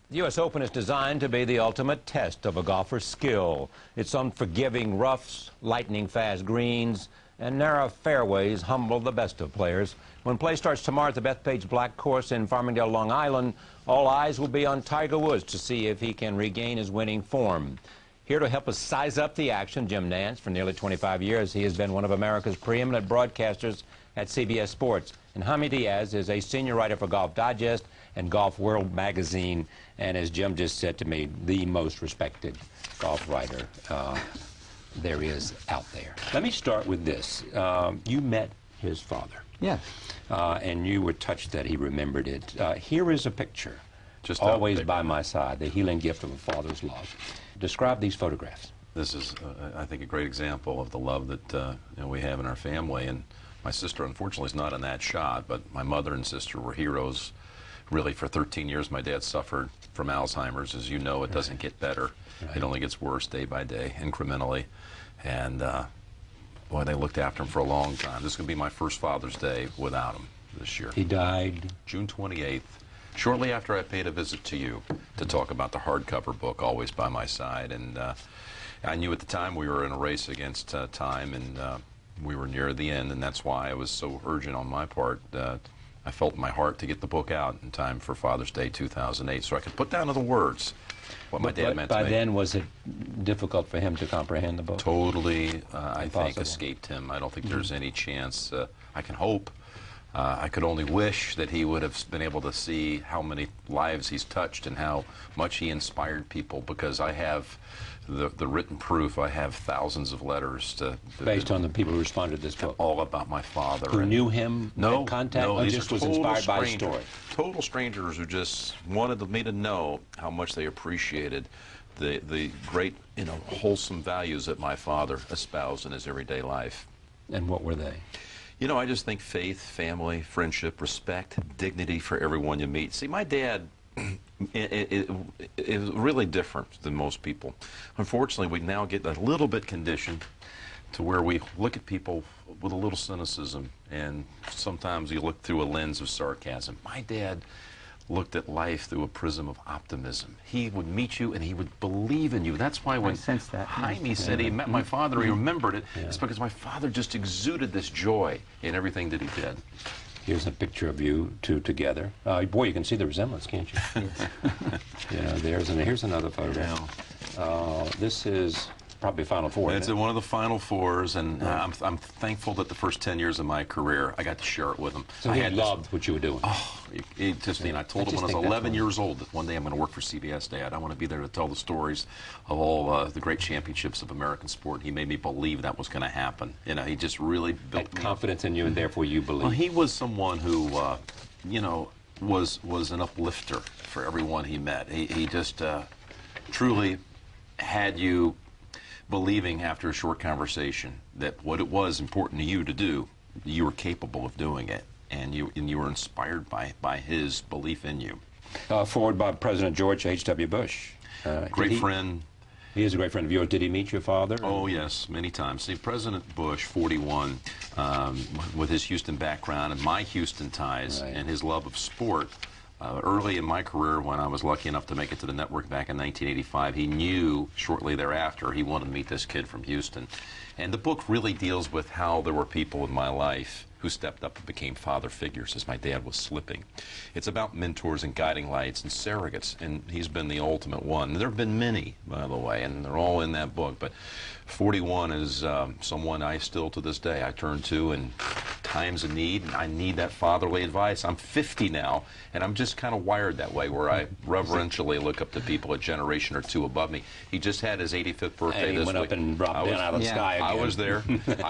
The U.S. Open is designed to be the ultimate test of a golfer's skill. Its unforgiving roughs, lightning-fast greens, and narrow fairways humble the best of players. When play starts tomorrow at the Bethpage Black Course in Farmingdale, Long Island, all eyes will be on Tiger Woods to see if he can regain his winning form. Here to help us size up the action, Jim Nantz. For nearly 25 years, he has been one of America's preeminent broadcasters at CBS Sports. And Jaime Diaz is a senior writer for Golf Digest and Golf World magazine, and as Jim just said to me, the most respected golf writer there is out there. Let me start with this. You met his father. Yes. And you were touched that he remembered it. Here is a picture. Just always by my side, the healing gift of a father's love. Describe these photographs. This is, I think, a great example of the love that we have in our family. And my sister, unfortunately, is not in that shot, but my mother and sister were heroes. Really, for 13 years, my dad suffered from Alzheimer's. As you know, it doesn't get better. It only gets worse day by day, incrementally. And, boy, they looked after him for a long time. This is going to be my first Father's Day without him this year. He died? June 28th, shortly after I paid a visit to you to talk about the hardcover book, Always by My Side. And I knew at the time we were in a race against time, and we were near the end, and that's why it was so urgent on my part. I felt in my heart to get the book out in time for Father's Day 2008, so I could put down in the words what my dad meant to me. By then, was it difficult for him to comprehend the book? Totally, I think, escaped him. I don't think there's any chance. I can hope. I could only wish that he would have been able to see how many lives he's touched and how much he inspired people, because I have the written proof. I have thousands of letters based on the people who responded to this book. All about my father. Who knew him? No, contact? no, Or just was inspired by his story? Total strangers who just wanted me to know how much they appreciated the great, wholesome values that my father espoused in his everyday life. And what were they? I just think faith, family, friendship, respect, dignity for everyone you meet. See, my dad is really different than most people. Unfortunately, we now get a little bit conditioned to where we look at people with a little cynicism, and sometimes you look through a lens of sarcasm. My dad looked at life through a prism of optimism. He would meet you and he would believe in you. That's why when Jaime said he met my father, he remembered it. It's because my father just exuded this joy in everything that he did. Here's a picture of you two together. Boy, you can see the resemblance, can't you? Yes. Here's another photograph. This is probably Final Four. It's one of the Final Fours, and I'm thankful that the first 10 years of my career, I got to share it with him. So he loved what you were doing. Oh, I told him when I was 11 years old that one day I'm going to work for CBS, Dad. I want to be there to tell the stories of all the great championships of American sport. He made me believe that was going to happen. He just really built confidence in you, and therefore you believed. Well, he was someone who, was an uplifter for everyone he met. He just truly had you believing after a short conversation that what it was important to you to do, you were capable of doing it, and you were inspired by his belief in you. Forward by President George H.W. Bush. Great friend. He is a great friend of yours. Did he meet your father? Oh, yes, many times. See, President Bush, 41, with his Houston background and my Houston ties and his love of sport, early in my career, when I was lucky enough to make it to the network back in 1985, he knew shortly thereafter he wanted to meet this kid from Houston. And the book really deals with how there were people in my life who stepped up and became father figures as my dad was slipping. It's about mentors and guiding lights and surrogates, and he's been the ultimate one. There have been many, by the way, and they're all in that book, but 41 is someone I still, to this day, I turn to in times of need, and I need that fatherly advice. I'm 50 now, and I'm just kind of wired that way, where I reverentially look up to people a generation or two above me. He just had his 85th birthday this week. He went up and dropped down out of the sky again. I was there.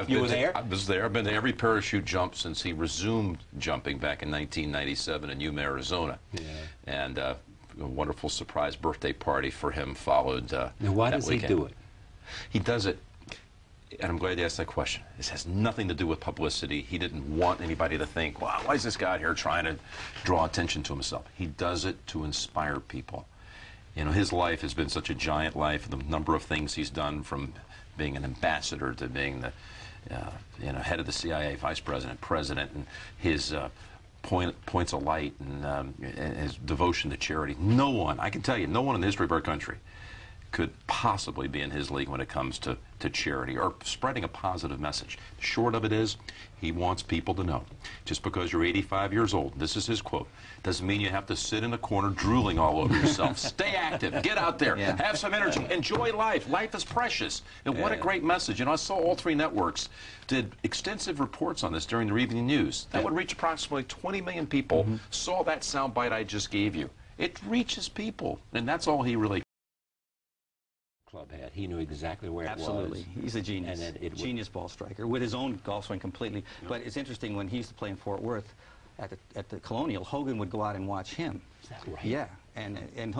You were there? I was there. I've been to every parachute jump since he resumed jumping back in 1997 in Yuma, Arizona. And a wonderful surprise birthday party for him followed now, why does he do it? He does it, and I'm glad you asked that question. This has nothing to do with publicity. He didn't want anybody to think, wow, why is this guy out here trying to draw attention to himself? He does it to inspire people. His life has been such a giant life, the number of things he's done, from being an ambassador to being the head of the CIA, vice president, president, and his points of light and his devotion to charity. No one, I can tell you, no one in the history of our country could possibly be in his league when it comes to charity or spreading a positive message. Short of it is, he wants people to know. Just because you're 85 years old, this is his quote, doesn't mean you have to sit in a corner drooling all over yourself. Stay active. Get out there. Yeah. Have some energy. Enjoy life. Life is precious. And what a great message. You know, I saw all three networks did extensive reports on this during their evening news. That would reach approximately 20 million people. Saw that soundbite I just gave you. It reaches people. And that's all he really club had. He knew exactly where it was. Absolutely. He's a genius. And genius ball striker with his own golf swing completely. Yep. But it's interesting, when he used to play in Fort Worth at the Colonial, Hogan would go out and watch him. Is that right? Yeah. And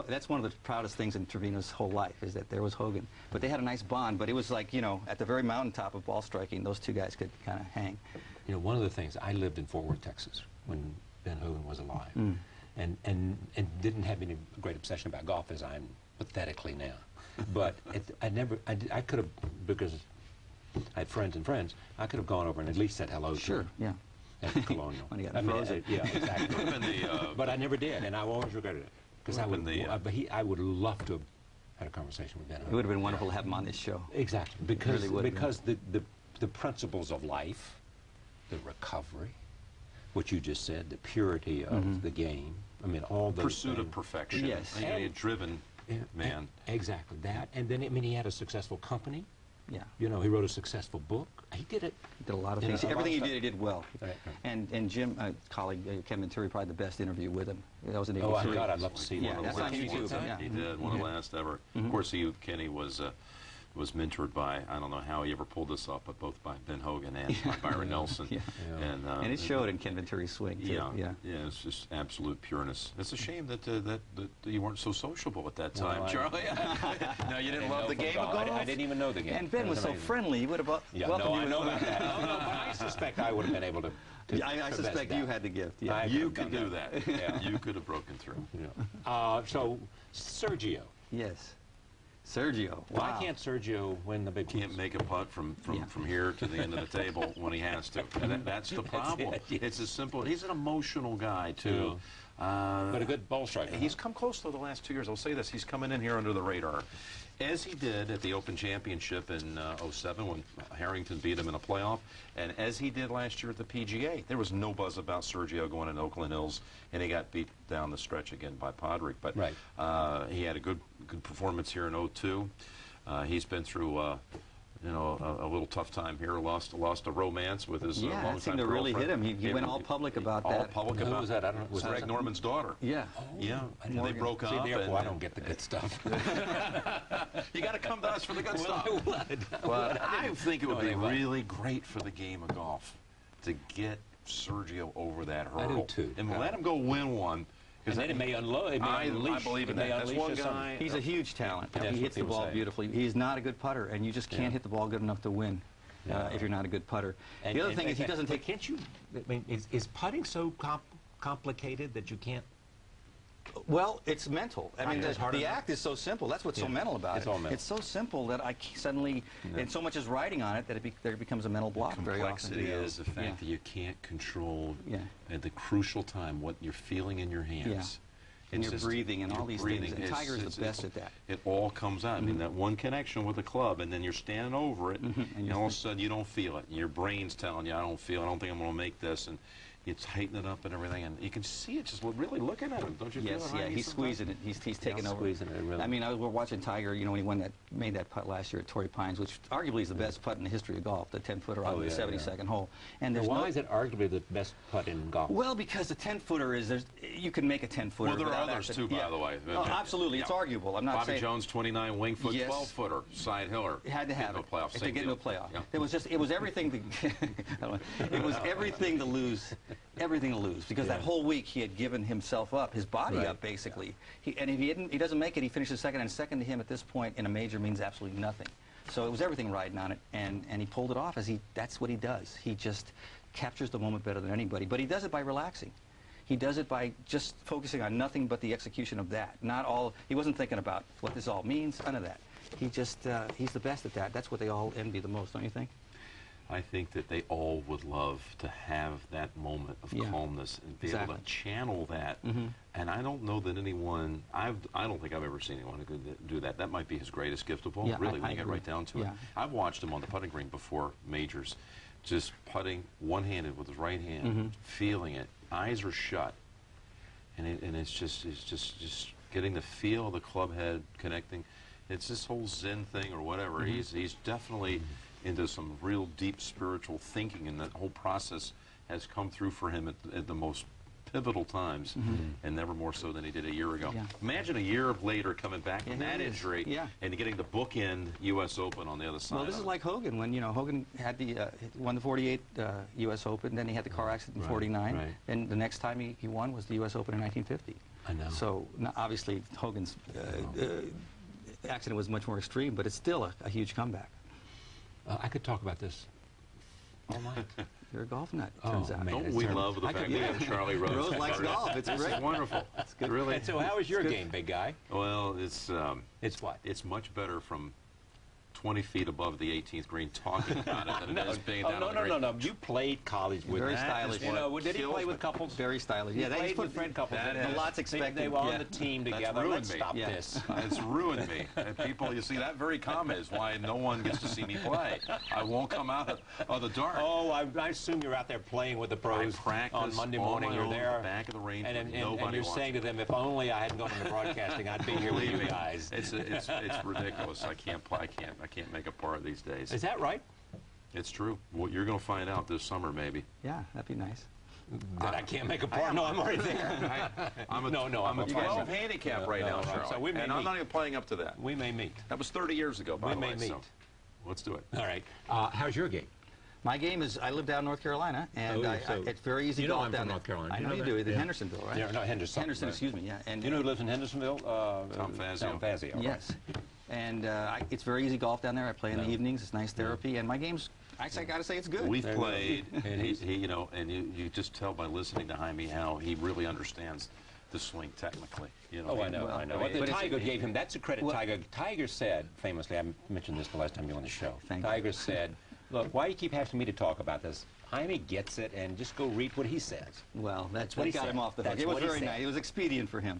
that's one of the proudest things in Trevino's whole life, is that there was Hogan. But they had a nice bond, but it was like, you know, at the very mountaintop of ball striking, those two guys could kind of hang. You know, one of the things, I lived in Fort Worth, Texas, when Ben Hogan was alive, and didn't have any great obsession about golf as I'm pathetically now. But I could have, because I had friends and friends, I could have gone over and at least said hello to him. Yeah. At the Colonial. When he got frozen. Yeah, exactly. But I never did, and I always regretted it. Because I would love to have had a conversation with Ben Hogan. It would have been wonderful to have him on this show. Exactly. Because, the principles of life, the recovery, what you just said, the purity of the game, I mean, all the pursuit of perfection. Yes. A driven man. Exactly that. And then, I mean, he had a successful company. Yeah. You know, he wrote a successful book. He did it. He did a lot of things. Everything he did, he did well. Right. And Jim, colleague Kevin Turi, probably the best interview with him. That was an Oh, God, I'd love to see yeah, one. That's on YouTube. Yeah. He did, one of the last ever. Of course, Kenny was mentored by, I don't know how he ever pulled this off, but both by Ben Hogan and by Byron Nelson. Yeah. And it showed in Ken Venturi's swing, too. Yeah, it's just absolute pureness. It's a shame that you weren't so sociable at that time, Charlie. No, you didn't love the game of golf? I didn't even know the game. And Ben was so friendly, he would have welcomed you. I know about that. No, but I suspect I would have been able to I suspect you had the gift. Yeah. You could do that. Yeah. You could have broken through. Yeah. So, Sergio. Yes. Sergio. Wow. Why can't Sergio win the big ones? Can't make a putt from here to the end of the table when he has to. And that's the problem. That's it, yes. It's as simple. He's an emotional guy, too. But a good ball striker. He's come close though the last 2 years. I'll say this. He's coming in here under the radar. As he did at the Open Championship in '07 when Harrington beat him in a playoff, and as he did last year at the PGA. There was no buzz about Sergio going in Oakland Hills, and he got beat down the stretch again by Podrick. But he had a good performance here in '02. He's been through a little tough time here. Lost a romance with his longtime girlfriend. That seemed to really hit him. He went all public about that. All public about. Who was that? I don't know. Was Greg Norman's daughter. Yeah. Yeah. They broke up. See, therefore, I don't get the good stuff. You got to come to us for the good stuff. Well, I think it would be really great for the game of golf to get Sergio over that hurdle. I do too. And let him go win one. And then it may unload. I believe in that. That's one guy. He's a huge talent. He hits the ball beautifully. He's not a good putter, and you just can't hit the ball good enough to win if you're not a good putter. The other thing is he doesn't take. Can't you? I mean, is putting so complicated that you can't? Well, it's mental. I mean, the act is so simple. That's what's so mental about it. It's all mental. It's so simple that I suddenly, and so much is riding on it that there becomes a mental block very often. Complexity is the fact that you can't control at the crucial time what you're feeling in your hands. And you're breathing and all these things. And Tiger is the best at that. It all comes out. I mean, that one connection with the club, and then you're standing over it, and all of a sudden you don't feel it. And your brain's telling you, I don't think I'm going to make this. And you tighten it up and everything, and you can see it just really looking at him. Don't you feel it? Yes, he's squeezing it. He's taking over. Squeezing it, really. I mean, we're watching Tiger, you know, when he made that putt last year at Torrey Pines, which arguably is the best putt in the history of golf, the 10-footer on the 72nd hole. And why is it arguably the best putt in golf? Well, because the 10-footer is, you can make a 10-footer. Well, there are others too, by the way. Oh, absolutely, it's arguable. I'm not saying. Bobby Jones, 29 wing foot, 12-footer, side hiller. Had to have it playoff. to get into a playoff. It was everything to lose. Everything to lose, because that whole week he had given himself up, his body up, basically. And if he doesn't make it, he finishes second, and second to him at this point in a major means absolutely nothing. So it was everything riding on it, and he pulled it off. That's what he does. He just captures the moment better than anybody. But he does it by relaxing. He does it by just focusing on nothing but the execution of that. He wasn't thinking about what this all means, none of that. He's the best at that. That's what they all envy the most, don't you think? I think that they all would love to have that moment of calmness and be able to channel that. And I don't know that anyone, I don't think I've ever seen anyone who could do that. That might be his greatest gift of all, really, when you get right down to it. I've watched him on the putting green before majors, just putting one-handed with his right hand, feeling it. Eyes are shut. And it's just getting the feel of the club head connecting. It's this whole Zen thing or whatever. He's definitely into some real deep spiritual thinking, and that whole process has come through for him at the most pivotal times, and never more so than he did a year ago. Imagine a year later coming back from that injury and getting the bookend U.S. Open on the other side. Well, this is like Hogan, when Hogan had won the 48 U.S. Open, then he had the car accident in 49, and the next time he won was the U.S. Open in 1950. I know. So obviously Hogan's accident was much more extreme, but it's still a huge comeback. I could talk about this all night. You're a golf nut, turns out. Don't we love the fact we have Charlie Rose? Rose likes golf. It's great. It's wonderful. It's good. Really. And so how is your game, big guy? Well, it's what? It's much better from 20 feet above the 18th green talking about it than it is being down on the green. No. You played college with very stylish. Did he play with couples? Very stylish. Yeah, they played with friend couples. The lots expected. They were on the team together. Let's stop this. It's ruined me. And people, you see, that very comment is why no one gets to see me play. I won't come out of the dark. Oh, I assume you're out there playing with the pros on Monday morning. You're there, back of the range, and you're saying to them, "If only I hadn't gone into broadcasting, I'd be here with you guys." It's ridiculous. I can't make a part of these days. Is that right? It's true. Well, you're going to find out this summer, maybe. Yeah, that'd be nice. That I can't make a part? No, I'm already there. I'm a 12 handicap right now, Charlie. So we may meet. I'm not even playing up to that. We may meet. That was 30 years ago, by the way. We may meet. So let's do it. All right. How's your game? My game is, I live down in North Carolina, and it's very easy golf down there. North Carolina. I know you do. In Hendersonville, right? Yeah, no, Henderson. Henderson, excuse me, yeah. And you know who lives in Hendersonville? Tom Fazio. Tom Fazio. Yes. And it's very easy golf down there. I play in the evenings. It's nice therapy, and my game's, I got to say, it's good. We've played, and you just tell by listening to Jaime how he really understands the swing technically. I know. What the Tiger gave him, that's a credit. Tiger said, famously, I mentioned this the last time you were on the show. Tiger said, look, why do you keep asking me to talk about this? Jaime gets it, and just go read what he says. Well, that's what got him off the hook. It was very nice. It was expedient for him.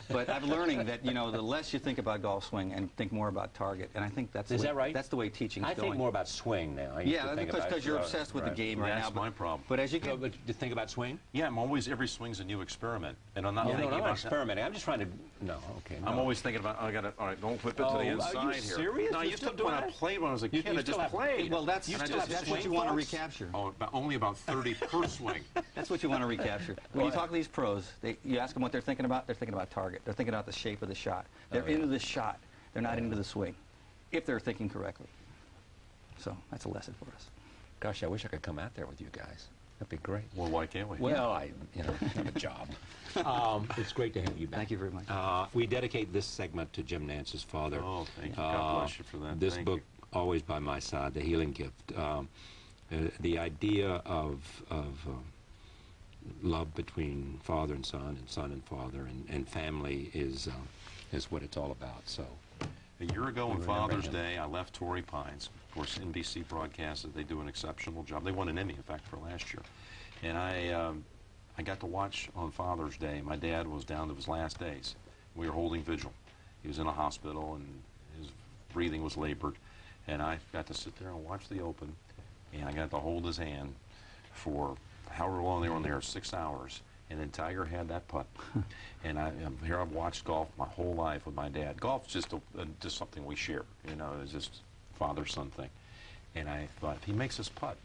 But I'm learning that, the less you think about golf swing and think more about target. And I think that's Is that right? That's the way teaching's going. I think more about swing now. Yeah, because you're obsessed with the game right now. That's my problem. But as you get... But you think about swing? Yeah, every swing's a new experiment. And I'm not thinking about... I'm experimenting. I'm just trying to... No, okay. I'm always thinking about, all right, don't whip it to the inside here. Are you serious? No, I used to when I played when I was a kid. I just played. Well, that's what you want to recapture. Oh, only about 30 per swing. That's what you want to recapture. When you talk to these pros, you ask them what they're thinking about. They're thinking about target. They're thinking about the shape of the shot. They're into the shot. They're not into the swing, if they're thinking correctly. So that's a lesson for us. Gosh, I wish I could come out there with you guys. That'd be great. Well, why can't we? Well, I have a job. It's great to have you back. Thank you very much. We dedicate this segment to Jim Nantz's father. Oh, thank you. God bless you for that. This book, Always by My Side, The Healing Gift. The idea of love between father and son and father and family is what it's all about. So, a year ago on Father's Day, I left Torrey Pines. Of course, NBC broadcasted. They do an exceptional job. They won an Emmy, in fact, for last year. And I got to watch on Father's Day. My dad was down to his last days. We were holding vigil. He was in a hospital, and his breathing was labored. And I got to sit there and watch the Open. And I got to hold his hand for however long they were on there, 6 hours. And then Tiger had that putt. And here I've watched golf my whole life with my dad. Golf's just something we share. It's just father-son thing. And I thought, if he makes this putt,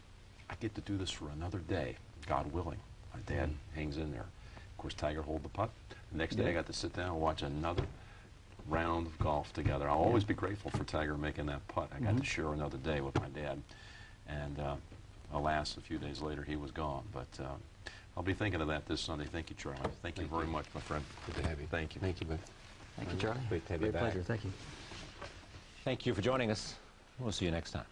I get to do this for another day, God willing. My dad hangs in there. Of course, Tiger holed the putt. The next day I got to sit down and watch another round of golf together. I'll always be grateful for Tiger making that putt. I got to share another day with my dad. And alas, a few days later, he was gone. But I'll be thinking of that this Sunday. Thank you, Charlie. Thank you very much, my friend. Good to have you. Thank you. Thank you, bud. Thank you, Charlie. Great to have you back. Pleasure. Thank you. Thank you for joining us. We'll see you next time.